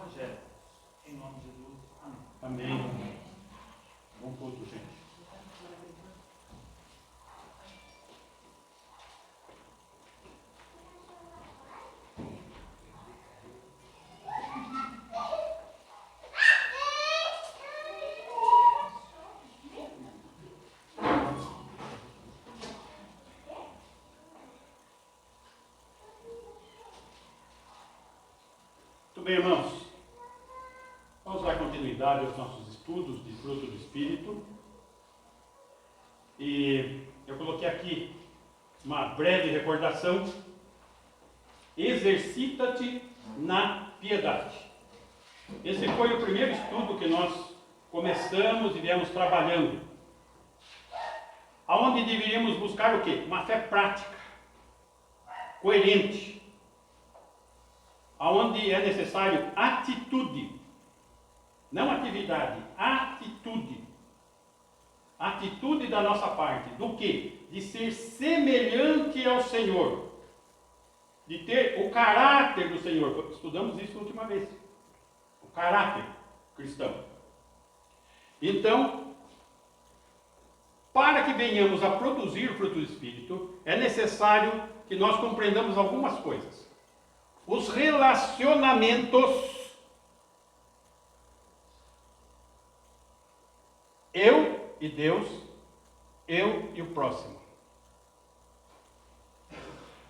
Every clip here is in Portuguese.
Evangelho. Em nome de Jesus. Amém. Amém. Bom culto, gente. Muito bem, irmãos. Vamos dar continuidade aos nossos estudos de fruto do Espírito. E eu coloquei aqui uma breve recordação. Exercita-te na piedade. Esse foi o primeiro estudo que nós começamos e viemos trabalhando. Aonde deveríamos buscar o quê? Uma fé prática, coerente. Aonde é necessário atitude, não atividade, atitude. Atitude da nossa parte, do quê? De ser semelhante ao Senhor, de ter o caráter do Senhor. Estudamos isso a última vez, o caráter cristão. Então, para que venhamos a produzir o fruto do Espírito, é necessário que nós compreendamos algumas coisas. Os relacionamentos, eu e Deus, eu e o próximo.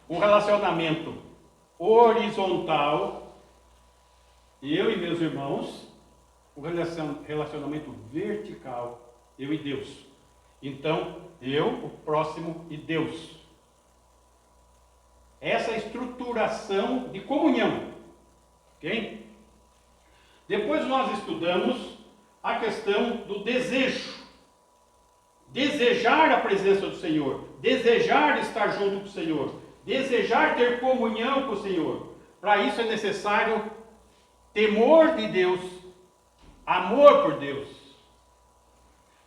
Um relacionamento horizontal, eu e meus irmãos, um relacionamento vertical, eu e Deus. Então, eu, o próximo e Deus. Essa estruturação de comunhão, ok? Depois nós estudamos a questão do desejo. Desejar a presença do Senhor, desejar estar junto com o Senhor, desejar ter comunhão com o Senhor. Para isso é necessário temor de Deus, amor por Deus.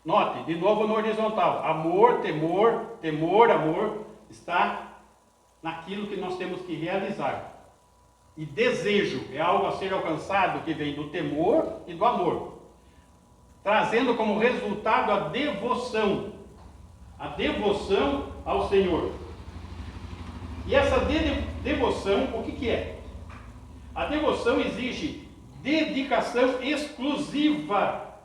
Note, de novo no horizontal, amor, temor, amor, está naquilo que nós temos que realizar. E desejo é algo a ser alcançado que vem do temor e do amor, trazendo como resultado a devoção ao Senhor. E essa devoção, o que é? A devoção exige dedicação exclusiva,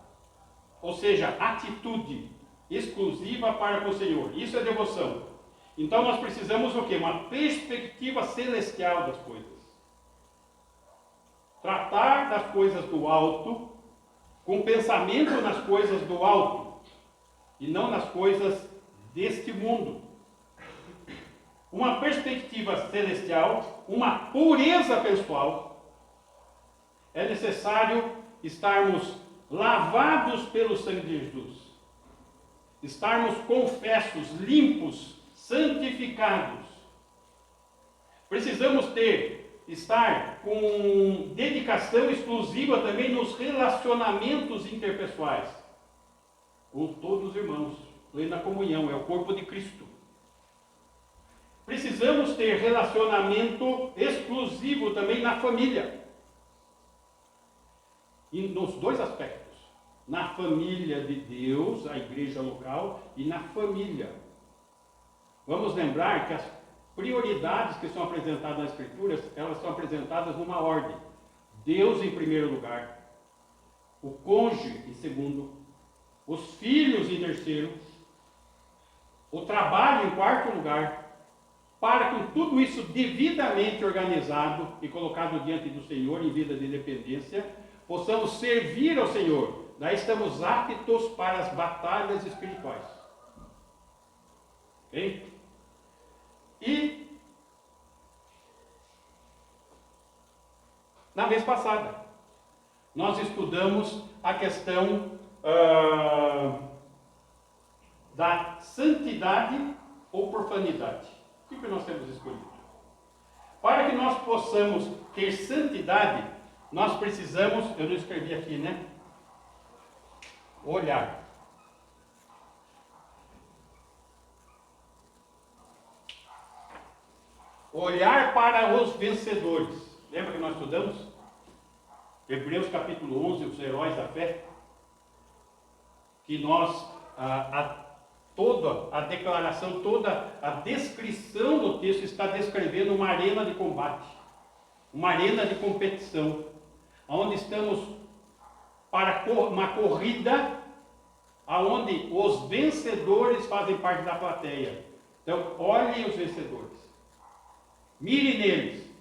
ou seja, atitude exclusiva para com o Senhor. Isso é devoção. Então nós precisamos o quê? Uma perspectiva celestial das coisas. Tratar das coisas do alto, com pensamento nas coisas do alto, e não nas coisas deste mundo. Uma perspectiva celestial, uma pureza pessoal. É necessário estarmos lavados pelo sangue de Jesus. Estarmos confessos, limpos, santificados. Precisamos estar com dedicação exclusiva também nos relacionamentos interpessoais com todos os irmãos, plena comunhão, é o corpo de Cristo. Precisamos ter relacionamento exclusivo também na família, e nos dois aspectos, na família de Deus, a igreja local, e na família. Vamos lembrar que as prioridades que são apresentadas nas Escrituras, elas são apresentadas numa ordem. Deus em primeiro lugar, o cônjuge em segundo, os filhos em terceiro, o trabalho em quarto lugar, para com tudo isso devidamente organizado e colocado diante do Senhor em vida de dependência, possamos servir ao Senhor. Daí estamos aptos para as batalhas espirituais. Ok? E na vez passada, nós estudamos a questão da santidade ou profanidade. O que nós temos escolhido? Para que nós possamos ter santidade, nós precisamos, eu não escrevi aqui, né? Olhar. Olhar para os vencedores. Lembra que nós estudamos? Hebreus capítulo 11, os heróis da fé, que nós, toda a declaração, toda a descrição do texto está descrevendo uma arena de combate, uma arena de competição, onde estamos para uma corrida, onde os vencedores fazem parte da plateia. Então, olhem os vencedores, mire neles,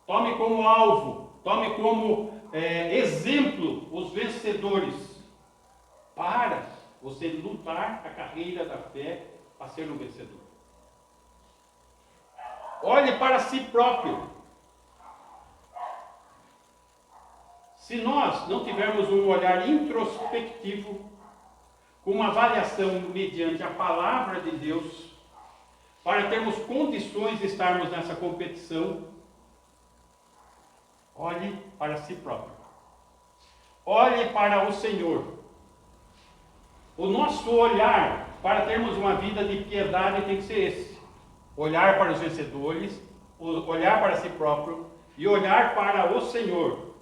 tome como alvo, tome como exemplo os vencedores, para você lutar a carreira da fé para ser um vencedor. Olhe para si próprio. Se nós não tivermos um olhar introspectivo, com uma avaliação mediante a palavra de Deus, para termos condições de estarmos nessa competição, olhe para si próprio. Olhe para o Senhor. O nosso olhar para termos uma vida de piedade tem que ser esse. Olhar para os vencedores, olhar para si próprio e olhar para o Senhor.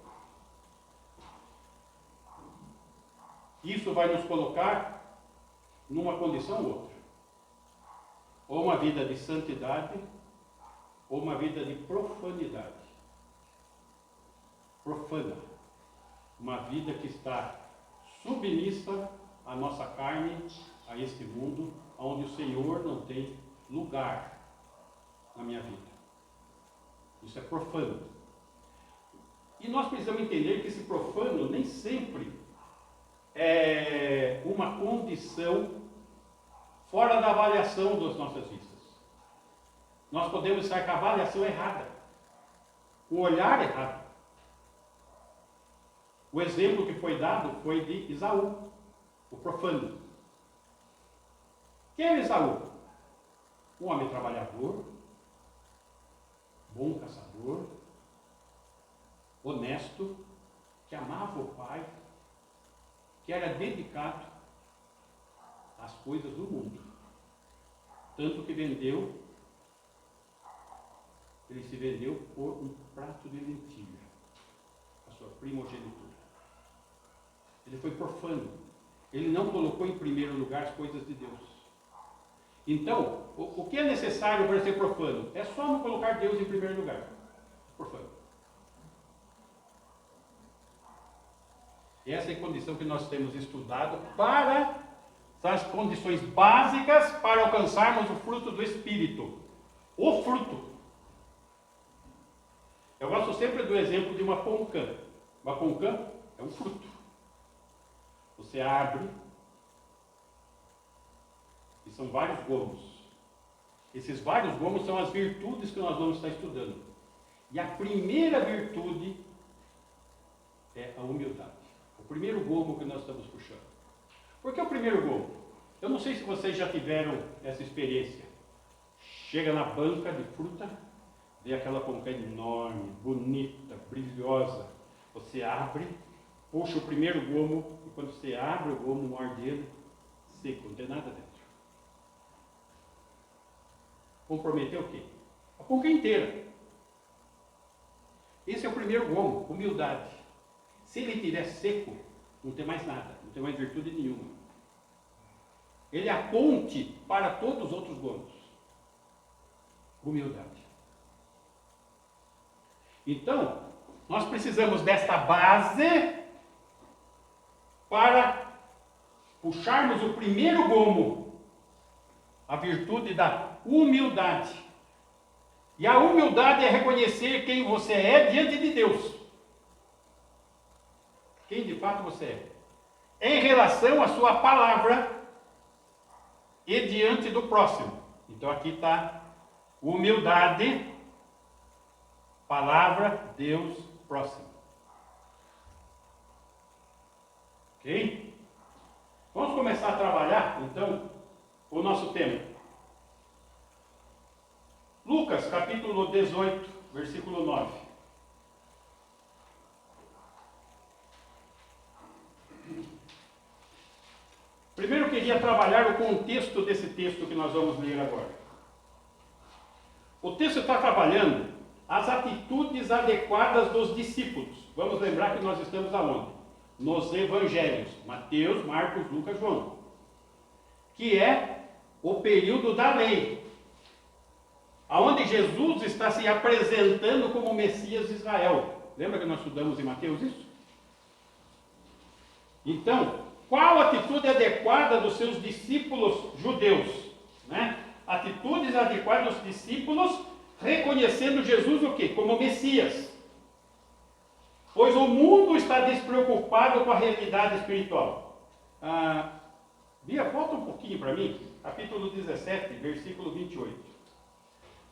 Isso vai nos colocar numa condição ou outra. Ou uma vida de santidade, ou uma vida de profanidade. Profana. Uma vida que está submissa à nossa carne, a este mundo, onde o Senhor não tem lugar na minha vida. Isso é profano. E nós precisamos entender que esse profano nem sempre é uma condição fora da avaliação das nossas vistas. Nós podemos estar com a avaliação errada, o olhar errado. O exemplo que foi dado foi de Esaú, o profano. Quem era Esaú? Um homem trabalhador, bom caçador, honesto, que amava o pai, que era dedicado às coisas do mundo. Tanto que ele se vendeu por um prato de lentilha, a sua primogenitura. Ele foi profano. Ele não colocou em primeiro lugar as coisas de Deus. Então, o que é necessário para ser profano? É só não colocar Deus em primeiro lugar. Profano. Essa é a condição que nós temos estudado para as condições básicas para alcançarmos o fruto do Espírito. O fruto. Eu gosto sempre do exemplo de uma poncã. Uma poncã é um fruto. Você abre e são vários gomos. Esses vários gomos são as virtudes que nós vamos estar estudando. E a primeira virtude é a humildade. O primeiro gomo que nós estamos puxando. Por que o primeiro gomo? Eu não sei se vocês já tiveram essa experiência. Chega na banca de fruta, vê aquela poncã enorme, bonita, brilhosa. Você abre, puxa o primeiro gomo, e quando você abre o gomo, morde ele, seco, não tem nada dentro. Comprometeu o quê? A poncã inteira. Esse é o primeiro gomo, humildade. Se ele estiver seco, não tem mais nada, não tem mais virtude nenhuma. Ele é a ponte para todos os outros gomos. Humildade. Então, nós precisamos desta base para puxarmos o primeiro gomo, a virtude da humildade. E a humildade é reconhecer quem você é diante de Deus. Quem de fato você é. Em relação à sua palavra e diante do próximo. Então aqui está humildade, palavra, Deus, próximo. Ok? Vamos começar a trabalhar, então, o nosso tema. Lucas, capítulo 18, versículo 9. Primeiro eu queria trabalhar o contexto desse texto que nós vamos ler agora. O texto está trabalhando as atitudes adequadas dos discípulos. Vamos lembrar que nós estamos aonde? Nos evangelhos, Mateus, Marcos, Lucas, João, que é o período da lei, aonde Jesus está se apresentando como Messias de Israel. Lembra que nós estudamos em Mateus isso? Então, qual a atitude adequada dos seus discípulos judeus? Né? Atitudes adequadas dos discípulos, reconhecendo Jesus o quê? Como Messias. Pois o mundo está despreocupado com a realidade espiritual. Bia, volta um pouquinho para mim, capítulo 17, versículo 28.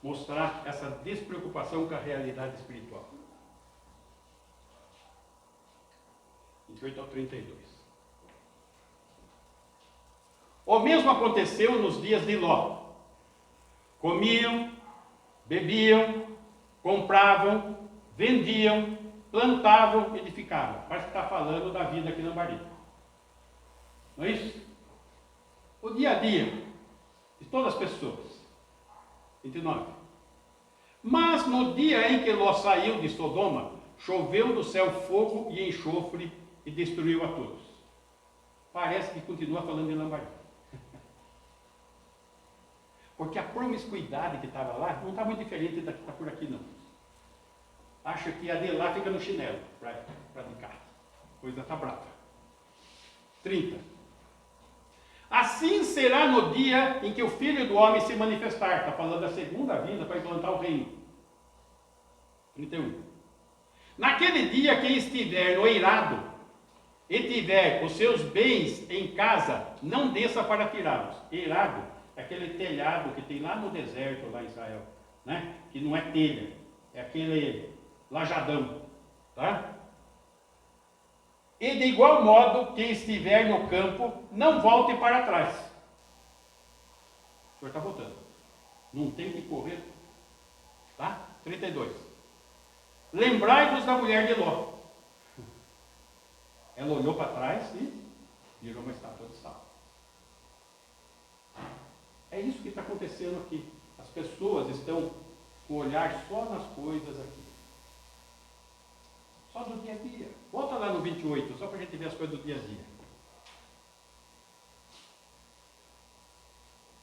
Mostrar essa despreocupação com a realidade espiritual. 28 ao 32. O mesmo aconteceu nos dias de Ló. Comiam, bebiam, compravam, vendiam, plantavam, edificavam. Parece que está falando da vida aqui na Barriga. Não é isso? O dia a dia de todas as pessoas. 29. Mas no dia em que Ló saiu de Sodoma, choveu do céu fogo e enxofre e destruiu a todos. Parece que continua falando de lambaria. Porque a promiscuidade que estava lá não está muito diferente da que está por aqui, não. Acha que a de lá fica no chinelo para de cá. A coisa está brava. 30. Assim será no dia em que o Filho do Homem se manifestar. Está falando da segunda vinda para implantar o reino. 31. Naquele dia, quem estiver no eirado e tiver os seus bens em casa, não desça para tirá-los. Eirado é aquele telhado que tem lá no deserto, lá em Israel, né? Que não é telha, é aquele lajadão, tá? E de igual modo, quem estiver no campo, não volte para trás. O senhor está voltando. Não tem que correr, tá? 32. Lembrai-vos da mulher de Ló. Ela olhou para trás e virou uma estátua de sal. É isso que está acontecendo aqui. As pessoas estão com o olhar só nas coisas aqui. Só do dia a dia. Volta lá no 28, só para a gente ver as coisas do dia a dia.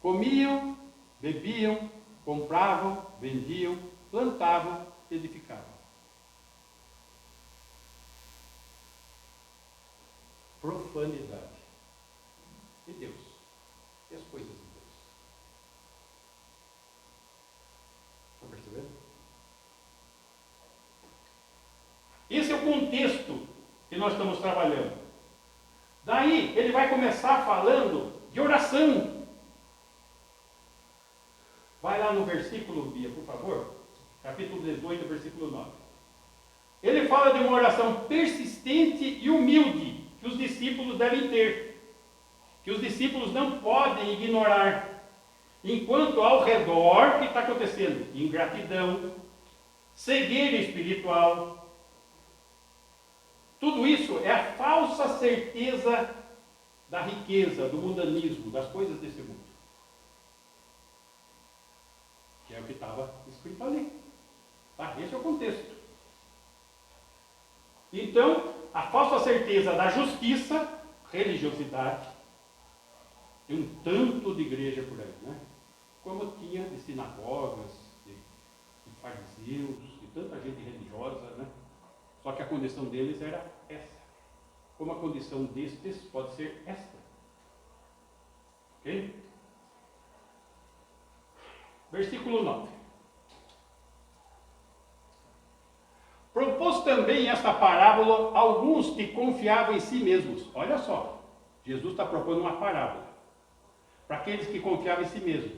Comiam, bebiam, compravam, vendiam, plantavam, edificavam. Profanidade. E Deus? E as coisas de Deus? Estão percebendo? Esse é o contexto que nós estamos trabalhando. Daí, ele vai começar falando de oração. Vai lá no versículo, Bia, por favor. Capítulo 18, versículo 9. Ele fala de uma oração persistente e humilde que os discípulos devem ter. Que os discípulos não podem ignorar. Enquanto ao redor, o que está acontecendo? Ingratidão, cegueira espiritual. Tudo isso é a falsa certeza da riqueza, do mundanismo, das coisas desse mundo. Que é o que estava escrito ali. Tá? Esse é o contexto. Então, a falsa certeza da justiça, religiosidade, tem um tanto de igreja por aí, né? Como tinha de sinagogas, de fariseus, de tanta gente religiosa, né? Só que a condição deles era essa. Como a condição destes pode ser esta. Ok? Versículo 9. Propôs também esta parábola a alguns que confiavam em si mesmos. Olha só, Jesus está propondo uma parábola para aqueles que confiavam em si mesmos.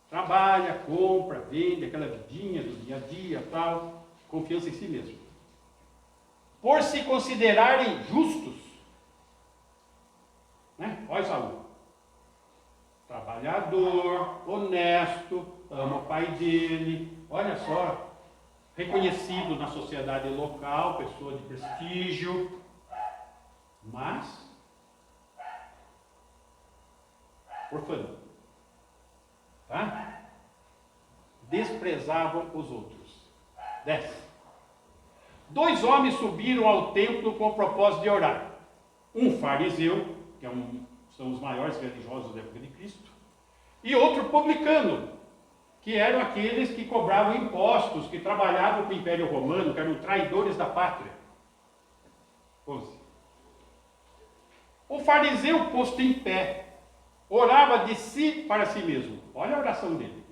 Trabalha, compra, vende, aquela vidinha do dia a dia, tal, confiança em si mesmo. Por se considerarem justos, né? Olha Saúl, trabalhador, honesto, ama o pai dele, olha só, reconhecido na sociedade local, pessoa de prestígio, mas profano. Tá? desprezavam os outros. 10. 2 homens subiram ao templo com o propósito de orar. Um fariseu, que são os maiores religiosos da época de Cristo, e outro publicano, que eram aqueles que cobravam impostos, que trabalhavam para o Império Romano, que eram traidores da pátria. 11. O fariseu, posto em pé, orava de si para si mesmo. Olha a oração dele.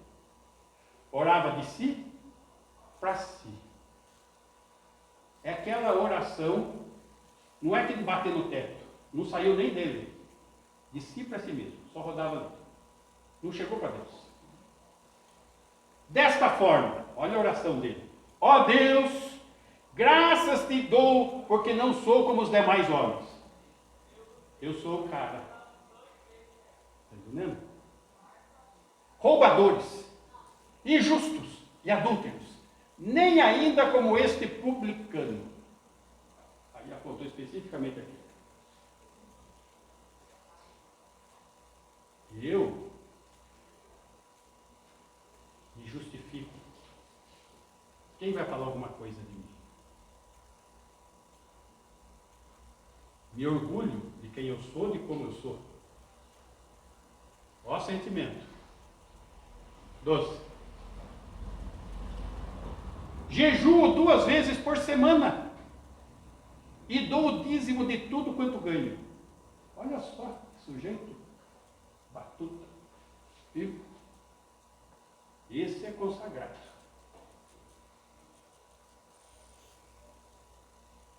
Orava de si para si. É aquela oração, não é que ele bateu no teto, não saiu nem dele. De si para si mesmo, só rodava ali. Não chegou para Deus. Desta forma, olha a oração dele. Ó Deus, graças te dou, porque não sou como os demais homens. Eu sou o cara. Está entendendo? Roubadores, injustos e adúlteros. Nem ainda como este publicano. Aí apontou especificamente aqui. Eu me justifico. Quem vai falar alguma coisa de mim? Me orgulho de quem eu sou, de como eu sou. Ó sentimento. 12. Jejuo 2 vezes por semana e dou o dízimo de tudo quanto ganho. Olha só, sujeito batuta. Viu? Esse é consagrado.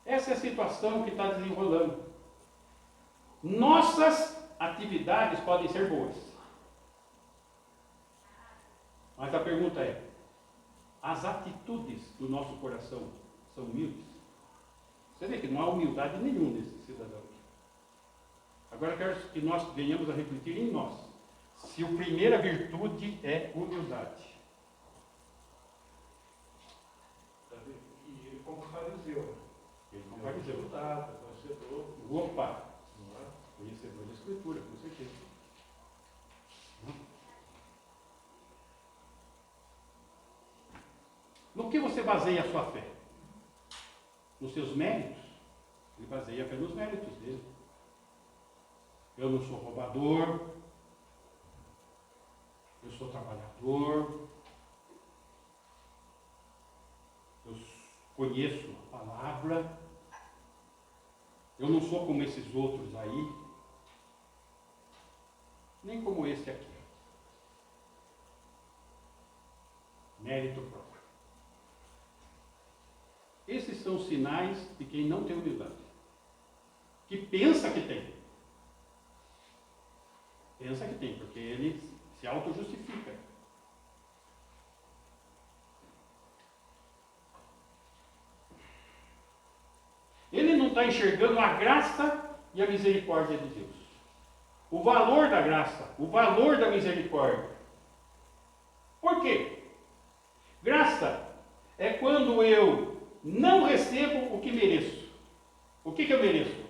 Essa é a situação que está desenrolando. Nossas atividades podem ser boas. Mas a pergunta é, as atitudes do nosso coração são humildes? Você vê que não há humildade nenhuma nesse cidadão aqui. Agora eu quero que nós venhamos a refletir em nós. Se a primeira virtude é humildade. E ele como fariseu. Ele como fariseu. Conhecedor. Opa! Conhecedor da Escritura, com certeza. No que você baseia a sua fé? Nos seus méritos? Ele baseia a fé nos méritos dele. Eu não sou roubador. Eu sou trabalhador. Eu conheço a palavra. Eu não sou como esses outros aí. Nem como esse aqui. Mérito próprio. Esses são os sinais de quem não tem humildade. Que pensa que tem. Pensa que tem, porque ele se auto-justifica. Ele não está enxergando a graça e a misericórdia de Deus. O valor da graça, o valor da misericórdia. Por quê? Graça é quando eu não recebo o que mereço. O que eu mereço?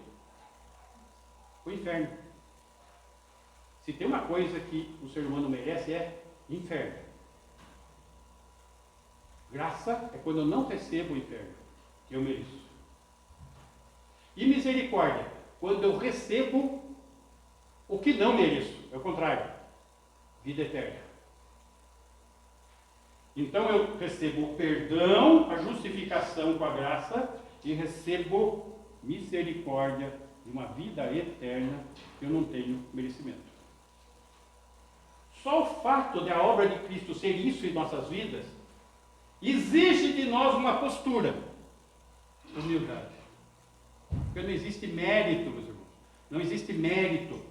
O inferno. Se tem uma coisa que o ser humano merece é inferno. Graça é quando eu não recebo o inferno que eu mereço. E misericórdia, quando eu recebo o que não mereço. É o contrário. Vida eterna. Então eu recebo o perdão, a justificação com a graça e recebo misericórdia de uma vida eterna que eu não tenho merecimento. Só o fato de a obra de Cristo ser isso em nossas vidas exige de nós uma postura. Humildade. Porque não existe mérito, meus irmãos. Não existe mérito.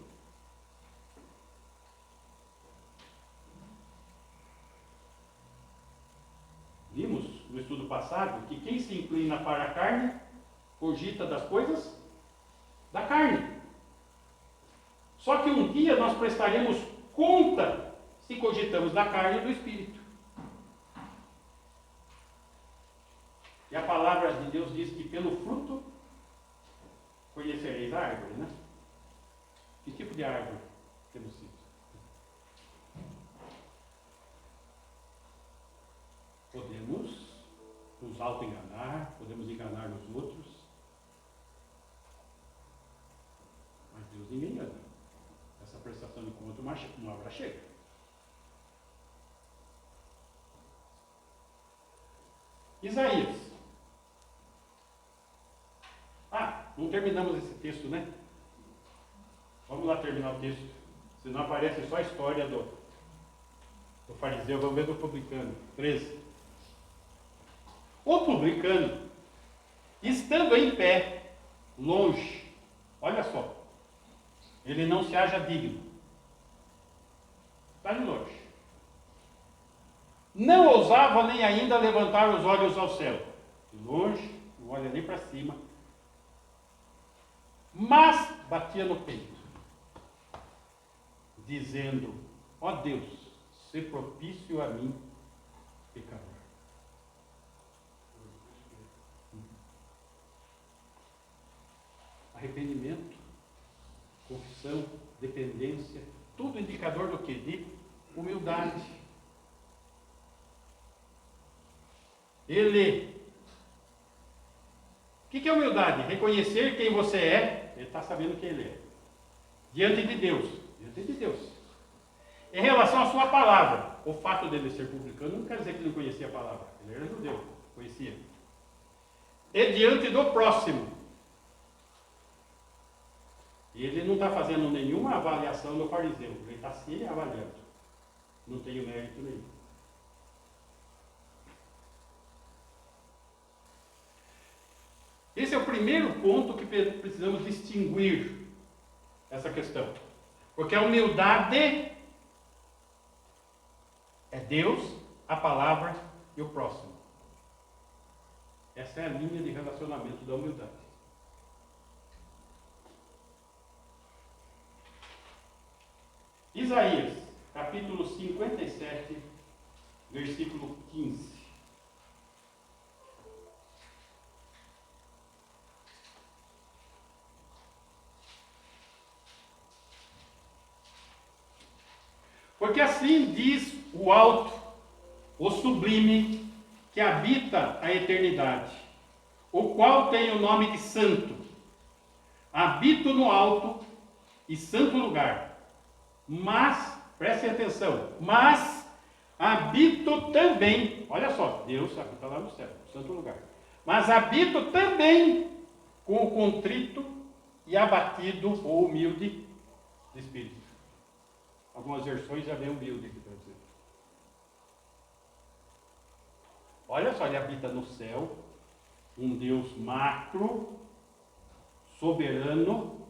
Vimos no estudo passado que quem se inclina para a carne cogita das coisas da carne. Só que um dia nós prestaremos conta se cogitamos da carne e do espírito. E a palavra de Deus diz que pelo fruto conhecereis a árvore, né? Que tipo de árvore temos sido? nos auto-enganar, podemos enganar os outros. Mas Deus ninguém engana. Essa prestação de conta uma hora chega. Isaías. Não terminamos esse texto, né? Vamos lá terminar o texto. Senão aparece só a história do fariseu. Vamos ver do publicano. 13. O publicano, estando em pé, longe, olha só, ele não se acha digno. Está de longe. Não ousava nem ainda levantar os olhos ao céu. De longe, não olha nem para cima. Mas batia no peito, dizendo: ó Deus, se propício a mim, pecador. Arrependimento, confissão, dependência, tudo indicador do quê? De humildade. O que é humildade? Reconhecer quem você é, ele está sabendo quem ele é. Diante de Deus. Diante de Deus. Em relação à sua palavra, o fato dele ser publicano não quer dizer que ele não conhecia a palavra. Ele era judeu, conhecia. E diante do próximo. E ele não está fazendo nenhuma avaliação do fariseu. Ele está se avaliando. Não tem mérito nenhum. Esse é o primeiro ponto que precisamos distinguir essa questão. Porque a humildade é Deus, a palavra e o próximo. Essa é a linha de relacionamento da humildade. Isaías, capítulo 57, versículo 15. Porque assim diz o alto, o sublime, que habita a eternidade, o qual tem o nome de santo. Habito no alto e santo lugar, mas, prestem atenção, mas habito também, olha só, Deus habita lá no céu, no santo lugar, mas habito também com o contrito e abatido ou humilde de espírito. Algumas versões já vem humilde aqui para dizer. Olha só, ele habita no céu, um Deus macro, soberano,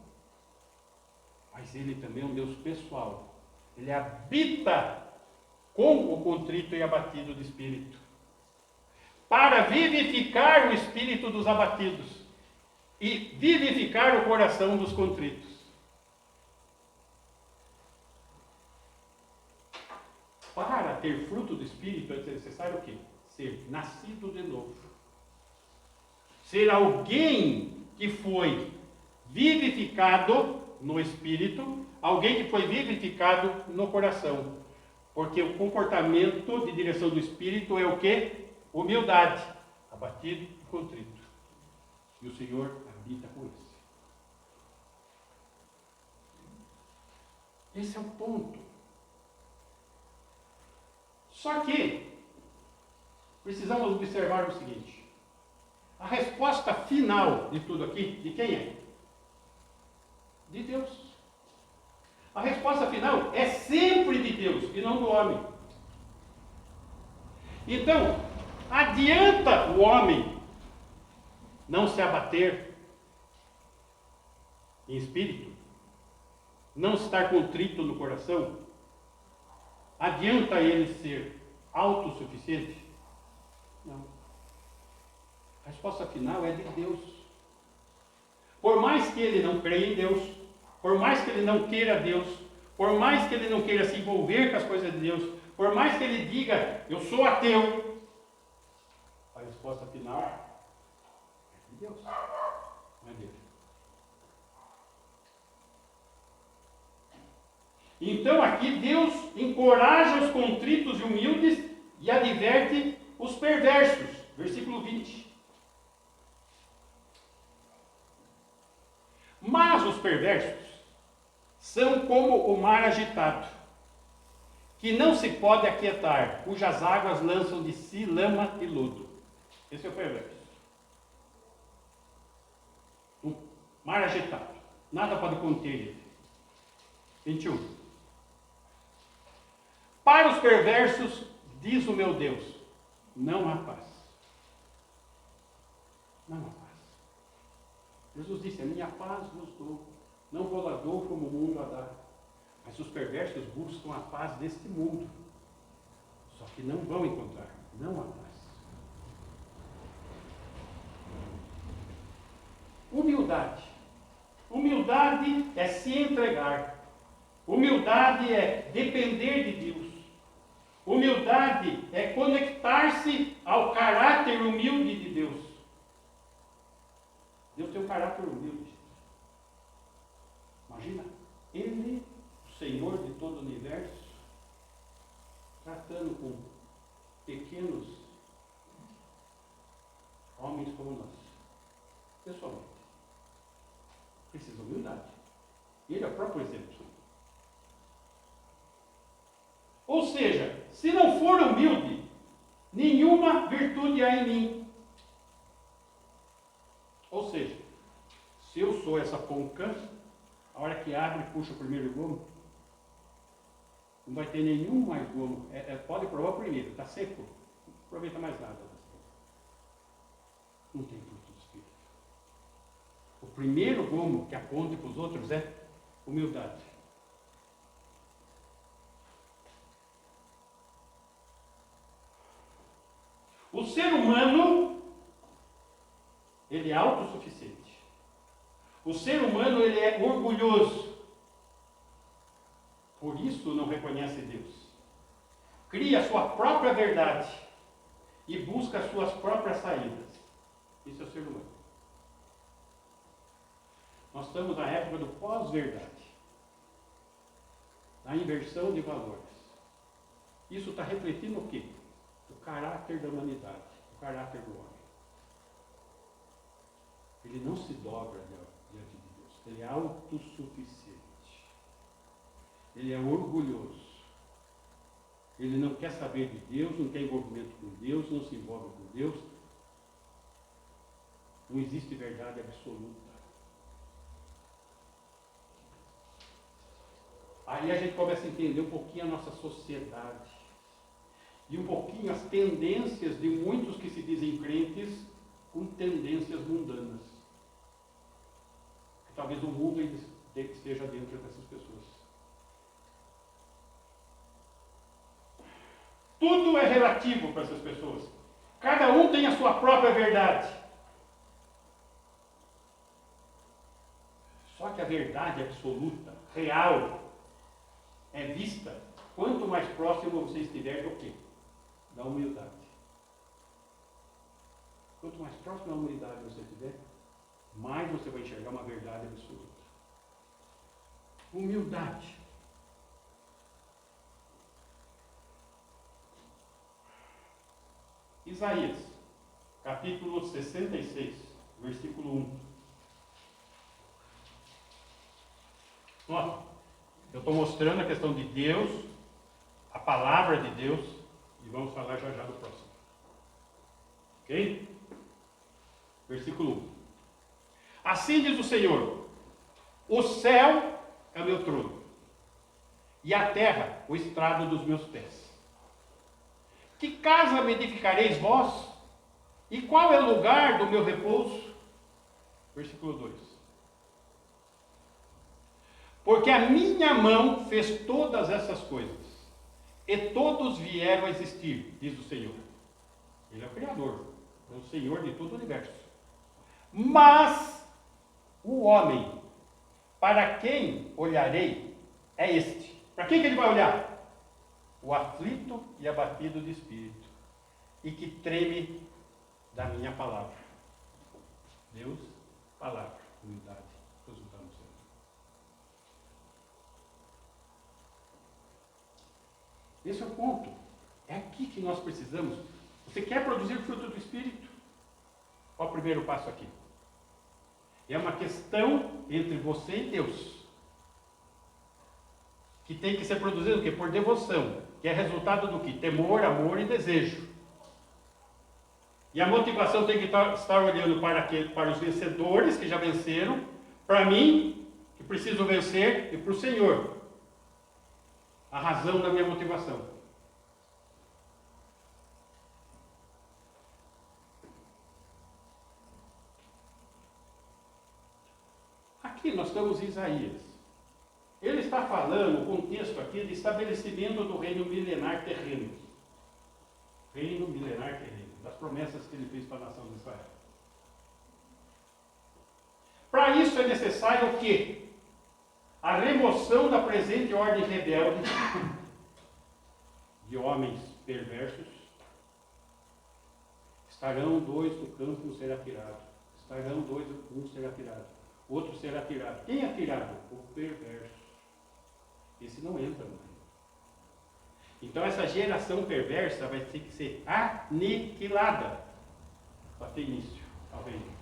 mas ele também é um Deus pessoal. Ele habita com o contrito e abatido de espírito, para vivificar o espírito dos abatidos e vivificar o coração dos contritos. Para ter fruto do Espírito é necessário o quê? Ser nascido de novo. Ser alguém que foi vivificado no Espírito, alguém que foi vivificado no coração. Porque o comportamento de direção do Espírito é o quê? Humildade, abatido e contrito. E o Senhor habita com isso. Esse é o ponto. Só que precisamos observar o seguinte: a resposta final de tudo aqui, de quem é? De Deus. A resposta final é sempre de Deus e não do homem. Então, adianta o homem não se abater em espírito, não estar contrito no coração? Adianta ele ser autossuficiente? Não. A resposta final é de Deus. Por mais que ele não creia em Deus, por mais que ele não queira Deus, por mais que ele não queira se envolver com as coisas de Deus, por mais que ele diga, eu sou ateu, a resposta final é de Deus, não é dele. Então aqui Deus encoraja os contritos e humildes e adverte os perversos. Versículo 20. Mas os perversos são como o mar agitado, que não se pode aquietar, cujas águas lançam de si lama e lodo. Esse é o perverso. O mar agitado. Nada pode conter ele. 21. Para os perversos, diz o meu Deus, não há paz. Não há paz. Jesus disse, a minha paz vos dou. Não vou lá dou como o mundo a dá. Mas os perversos buscam a paz deste mundo. Só que não vão encontrar. Não há paz. Humildade. Humildade é se entregar. Humildade é depender de Deus. Humildade é conectar-se ao caráter humilde de Deus. Deus tem um caráter humilde. Imagina, Ele, o Senhor de todo o universo, tratando com pequenos homens como nós. Pessoalmente. Precisa de humildade. Ele é o próprio exemplo. Ou seja, se não for humilde, nenhuma virtude há em mim. Ou seja, se eu sou essa ponca, a hora que abre e puxa o primeiro gomo, não vai ter nenhum mais gomo. Pode provar o primeiro, está seco, não aproveita mais nada. Não tem fruto do Espírito. O primeiro gomo que aponta para os outros é humildade. O ser humano, ele é autossuficiente. O ser humano, ele é orgulhoso. Por isso não reconhece Deus. Cria a sua própria verdade e busca as suas próprias saídas. Isso é o ser humano. Nós estamos na época do pós-verdade. Na inversão de valores. Isso está refletindo o quê? O caráter da humanidade, o caráter do homem. Ele não se dobra diante de Deus. Ele é autossuficiente. Ele é orgulhoso. Ele não quer saber de Deus, não quer envolvimento com Deus, não se envolve com Deus. Não existe verdade absoluta. Aí a gente começa a entender um pouquinho a nossa sociedade. E um pouquinho as tendências de muitos que se dizem crentes com tendências mundanas. Que talvez o mundo esteja dentro dessas pessoas. Tudo é relativo para essas pessoas. Cada um tem a sua própria verdade. Só que a verdade absoluta, real, é vista quanto mais próximo você estiver do quê? Da humildade. Quanto mais próximo da humildade você estiver, mais você vai enxergar uma verdade absoluta. Humildade. Isaías, capítulo 66, versículo 1. Ó, eu estou mostrando a questão de Deus, a palavra de Deus, e vamos falar já já do próximo. Ok? Versículo 1. Assim diz o Senhor: o céu é o meu trono, e a terra o estrado dos meus pés. Que casa me edificareis vós? E qual é o lugar do meu repouso? Versículo 2. Porque a minha mão fez todas essas coisas, e todos vieram a existir, diz o Senhor. Ele é o Criador, é o Senhor de todo o universo. Mas o homem, para quem olharei, é este. Para quem que ele vai olhar? O aflito e abatido de espírito, e que treme da minha palavra. Deus, palavra, unidade, resultado no Senhor. Esse é o ponto. É aqui que nós precisamos. Você quer produzir fruto do Espírito? Qual o primeiro passo aqui? É uma questão entre você e Deus. Que tem que ser produzido o quê? Por devoção. Que é resultado do quê? Temor, amor e desejo. E a motivação tem que estar olhando para os vencedores que já venceram, para mim, que preciso vencer, e para o Senhor. A razão da minha motivação. Aqui nós estamos em Isaías. Ele está falando, o contexto aqui, de estabelecimento do reino milenar terreno. Reino milenar terreno. Das promessas que ele fez para a nação de Israel. Para isso é necessário o quê? A remoção da presente ordem rebelde de homens perversos. Estarão dois no campo, um será tirado. Estarão dois, um será tirado. Outro será tirado. Quem é tirado? O perverso. Esse não entra no reino. Então essa geração perversa vai ter que ser aniquilada para ter início ao reino.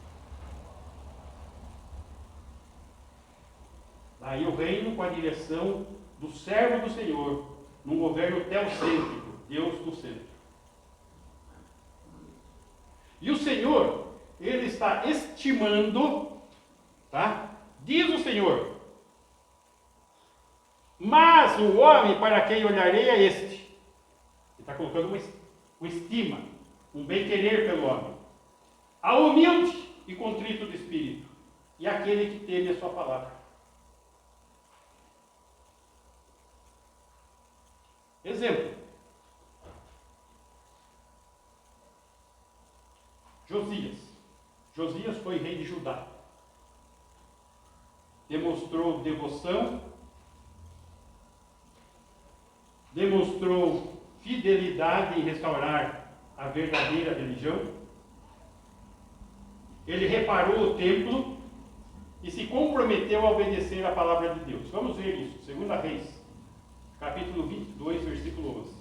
Daí o reino com a direção do servo do Senhor, num governo teocêntrico, Deus no centro. E o Senhor, ele está estimando, tá? Diz o Senhor, mas o homem para quem olharei é este. Ele está colocando uma estima, um bem-querer pelo homem. Ao humilde e contrito de espírito, e aquele que teme a sua palavra. Exemplo. Josias. Josias foi rei de Judá. Demonstrou devoção, demonstrou fidelidade em restaurar a verdadeira religião. Ele reparou o templo e se comprometeu a obedecer a palavra de Deus. Vamos ver isso. 2 Reis, capítulo 22, versículo 11.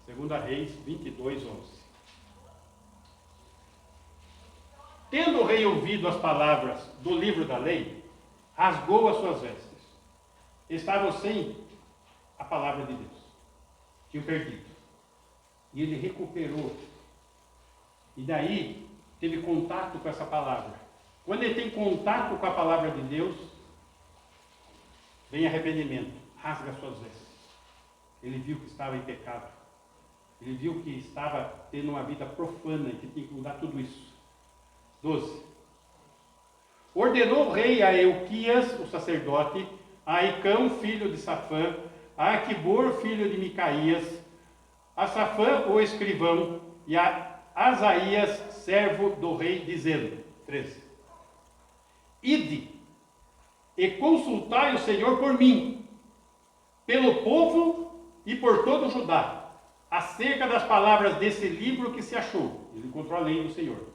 2 Reis 22, 11. Tendo o rei ouvido as palavras do livro da lei, rasgou as suas vestes. Estavam sem a palavra de Deus. Tinham perdido. E ele recuperou. E daí teve contato com essa palavra. Quando ele tem contato com a palavra de Deus, vem arrependimento. Rasga as suas vestes. Ele viu que estava em pecado. Ele viu que estava tendo uma vida profana e que tinha que mudar tudo isso. 12. Ordenou o rei a Euquias, o sacerdote, a Aicão, filho de Safã, a Aquibor, filho de Micaías, a Safã, o escrivão, e a Asaías, servo do rei, dizendo, 13. Ide e consultai o Senhor por mim, pelo povo e por todo o Judá, acerca das palavras desse livro que se achou. Ele encontrou a lei do Senhor.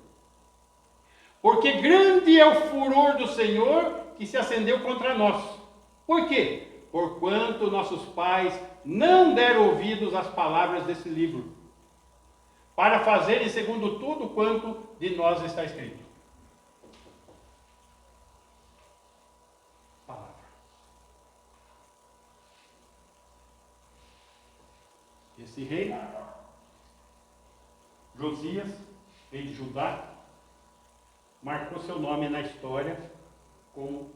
Porque grande é o furor do Senhor que se acendeu contra nós. Por quê? Porquanto nossos pais não deram ouvidos às palavras desse livro, para fazerem segundo tudo quanto de nós está escrito. Palavra. Esse rei, Josias, rei de Judá, marcou seu nome na história como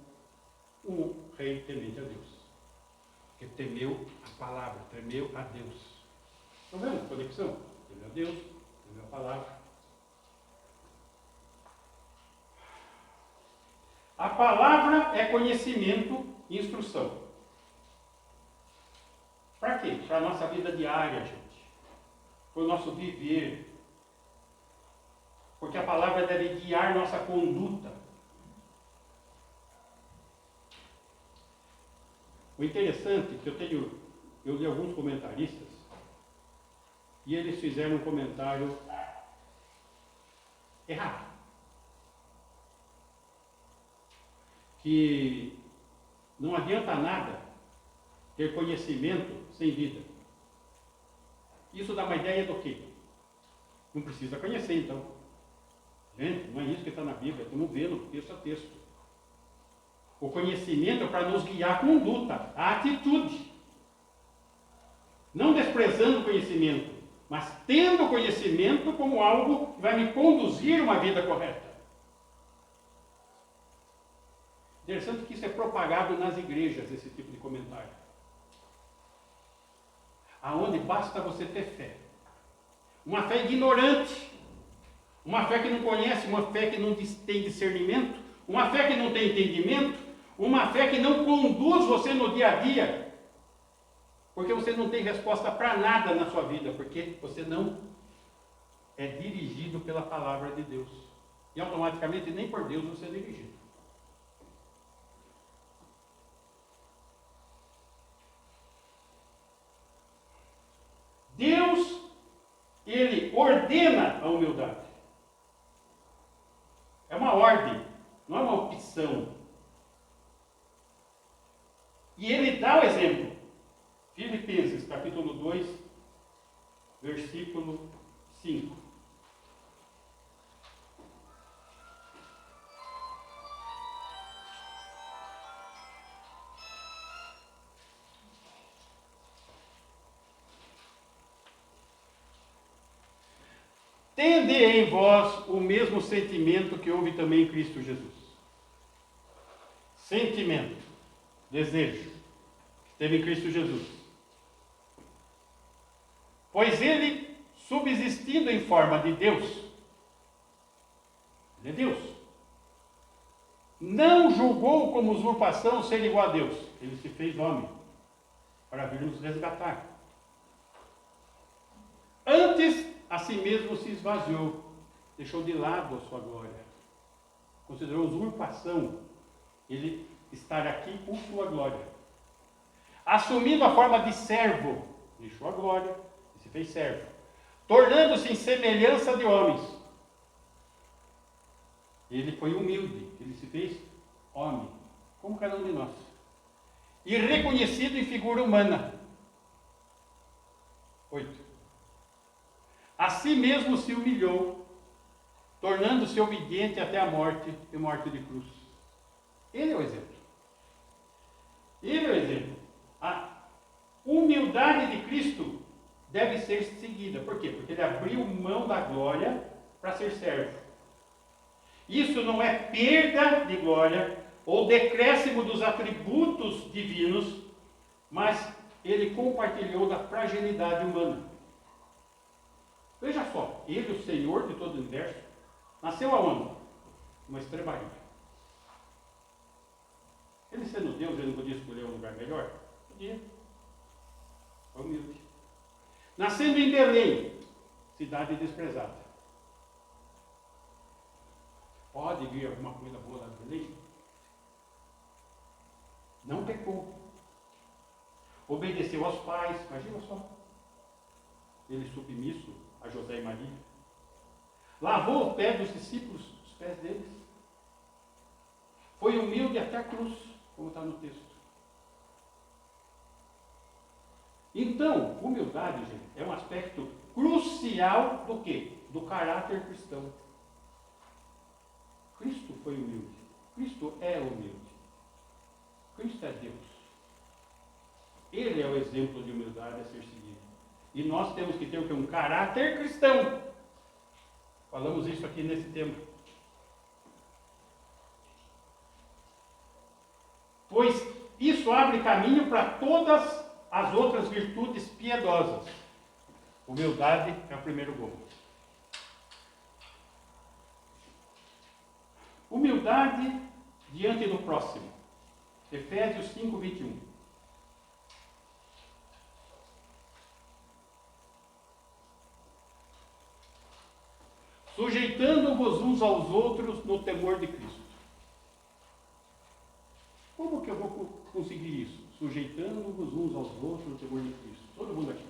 um rei temente a Deus. Que temeu a palavra, temeu a Deus. Estão vendo a conexão? Temeu a Deus, temeu a palavra. A palavra é conhecimento e instrução. Para quê? Para a nossa vida diária, gente. Para o nosso viver. Porque a palavra deve guiar nossa conduta. O interessante é que eu li alguns comentaristas e eles fizeram um comentário errado. Que não adianta nada ter conhecimento sem vida. Isso dá uma ideia do quê? Não precisa conhecer, então. Gente, não é isso que está na Bíblia, estamos vendo texto a texto. O conhecimento é para nos guiar a conduta, a atitude. Não desprezando o conhecimento, mas tendo o conhecimento como algo que vai me conduzir a uma vida correta. Interessante que isso é propagado nas igrejas, esse tipo de comentário. Aonde basta você ter fé. Uma fé ignorante. Uma fé que não conhece, uma fé que não tem discernimento, uma fé que não tem entendimento, uma fé que não conduz você no dia a dia. Porque você não tem resposta para nada na sua vida, porque você não é dirigido pela palavra de Deus. E automaticamente nem por Deus você é dirigido. Deus, Ele ordena a humildade. É uma ordem, não é uma opção. E Ele dá o exemplo. Filipenses, capítulo 2, versículo 5. Tende em vós o mesmo sentimento que houve também em Cristo Jesus. Sentimento, desejo, que teve em Cristo Jesus. Pois ele, subsistindo em forma de Deus, ele é Deus, não julgou como usurpação ser igual a Deus. Ele se fez homem para vir nos resgatar. Antes, a si mesmo se esvaziou, deixou de lado a sua glória. Considerou usurpação ele estar aqui por sua glória. Assumindo a forma de servo, deixou a glória e se fez servo. Tornando-se em semelhança de homens. Ele foi humilde, ele se fez homem, como cada um de nós. E reconhecido em figura humana. 8. A si mesmo se humilhou, tornando-se obediente até a morte e morte de cruz. Ele é o exemplo. Ele é o exemplo. A humildade de Cristo deve ser seguida. Por quê? Porque ele abriu mão da glória para ser servo. Isso não é perda de glória ou decréscimo dos atributos divinos, mas ele compartilhou da fragilidade humana. Veja só, ele, o Senhor de todo o universo, nasceu aonde? Uma estrebaria. Ele sendo Deus, ele não podia escolher um lugar melhor? Podia. Foi humilde. Nascendo em Belém, cidade desprezada. Pode vir alguma coisa boa lá de Belém? Não pecou. Obedeceu aos pais, imagina só. Ele submisso a José e Maria. Lavou os pés dos discípulos, os pés deles. Foi humilde até a cruz, como está no texto. Então, humildade, gente, é um aspecto crucial do quê? Do caráter cristão. Cristo foi humilde. Cristo é humilde. Cristo é Deus. Ele é o exemplo de humildade a ser seguido. E nós temos que ter o quê? Um caráter cristão. Falamos isso aqui nesse tema. Pois isso abre caminho para todas as outras virtudes piedosas. Humildade é o primeiro gol. Humildade diante do próximo. Efésios 5, 21. Sujeitando-vos uns aos outros no temor de Cristo. Como que eu vou conseguir isso? Sujeitando-vos uns aos outros no temor de Cristo. Todo mundo aqui.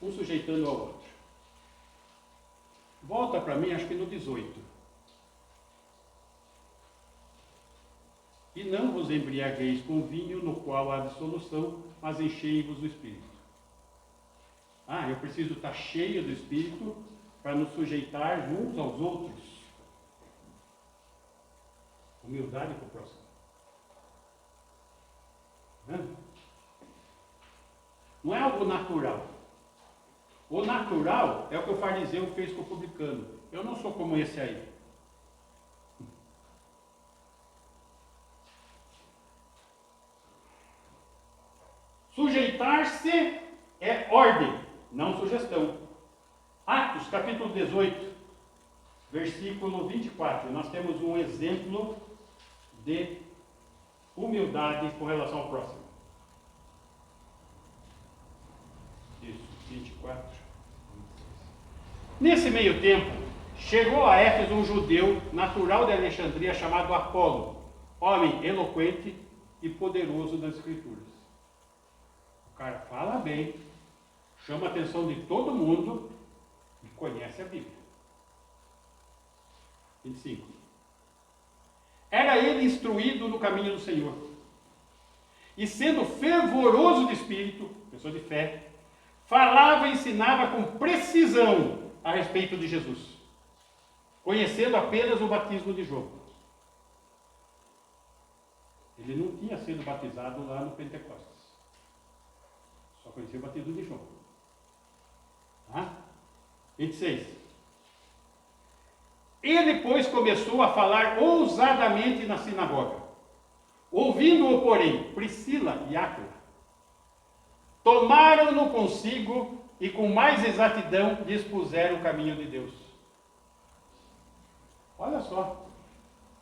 Um sujeitando ao outro. Volta para mim, acho que no 18. E não vos embriagueis com vinho no qual há dissolução, mas enchei-vos do Espírito. Eu preciso estar cheio do Espírito para nos sujeitar uns aos outros. Humildade para o próximo. Não é algo natural. O natural é o que o fariseu fez com o publicano. Eu não sou como esse aí. Sujeitar-se é ordem, não sugestão. Atos, capítulo 18, versículo 24. Nós temos um exemplo de humildade com relação ao próximo. Isso, 24. 26. Nesse meio tempo, chegou a Éfeso um judeu natural de Alexandria chamado Apolo, homem eloquente e poderoso das Escrituras. O cara fala bem, chama a atenção de todo mundo e conhece a Bíblia. 25. Era ele instruído no caminho do Senhor. E sendo fervoroso de espírito, pessoa de fé, falava e ensinava com precisão a respeito de Jesus, conhecendo apenas o batismo de João. Ele não tinha sido batizado lá no Pentecostes. Só conhecia o batismo de João. 26. Ele, pois, começou a falar ousadamente na sinagoga. Ouvindo-o, porém, Priscila e Áquila, tomaram-no consigo e com mais exatidão lhe expuseram o caminho de Deus. Olha só,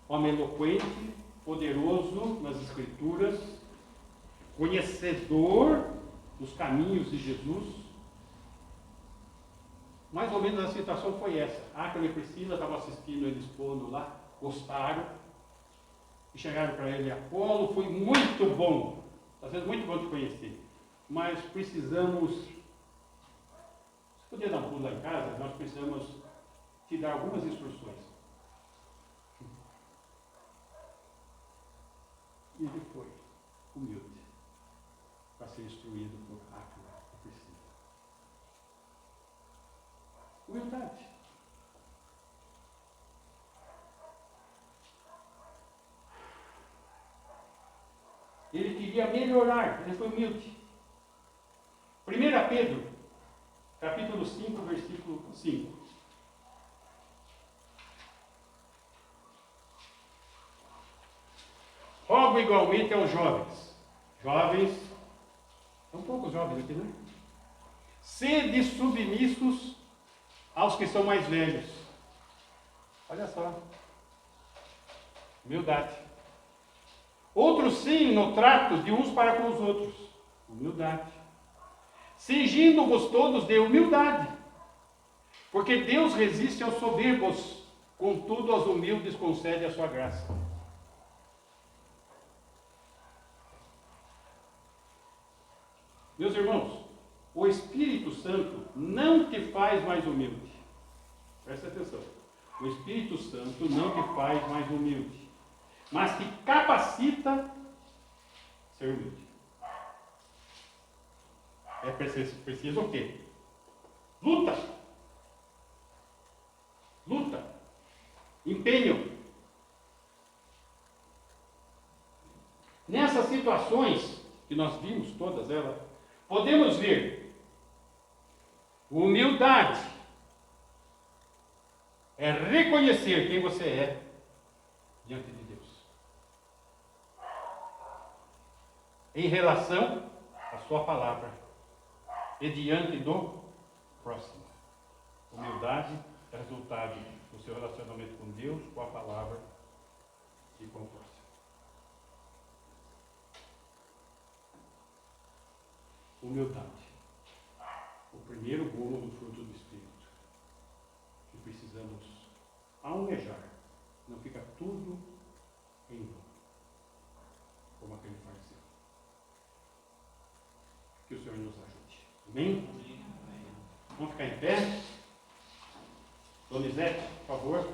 homem eloquente, poderoso nas Escrituras, conhecedor dos caminhos de Jesus. Mais ou menos a situação foi essa. Áquila e Priscila estavam assistindo ele expondo lá, gostaram, e chegaram para ele: Apolo, foi muito bom, está sendo muito bom te conhecer, mas precisamos, você podia dar um pulo lá em casa, nós precisamos te dar algumas instruções. E ele foi humilde para ser instruído por Áquila e Priscila. Humildade. Ele queria melhorar, ele foi humilde. 1 Pedro, capítulo 5, versículo 5. Rogo igualmente aos jovens. Jovens, são poucos jovens aqui, né? Sede submissos aos que são mais velhos. Olha só. Humildade. Outros sim, no trato de uns para com os outros. Humildade. Cingindo-vos todos de humildade. Porque Deus resiste aos soberbos, contudo aos humildes concede a sua graça. Meus irmãos, o Espírito Santo não te faz mais humilde. Presta atenção. O Espírito Santo não te faz mais humilde, mas te capacita a ser humilde. É preciso o quê? Luta. Luta. Empenho. Nessas situações que nós vimos, todas elas, podemos ver humildade é reconhecer quem você é diante de Deus, em relação à sua palavra e diante do próximo. Humildade é resultado do seu relacionamento com Deus, com a palavra e com o próximo. Humildade. O primeiro bolo do fruto do Espírito que precisamos almejar. Não fica tudo em vão, como aquele fariseu. Que o Senhor nos ajude. Amém? Amém. Vamos ficar em pé? Donizete, por favor.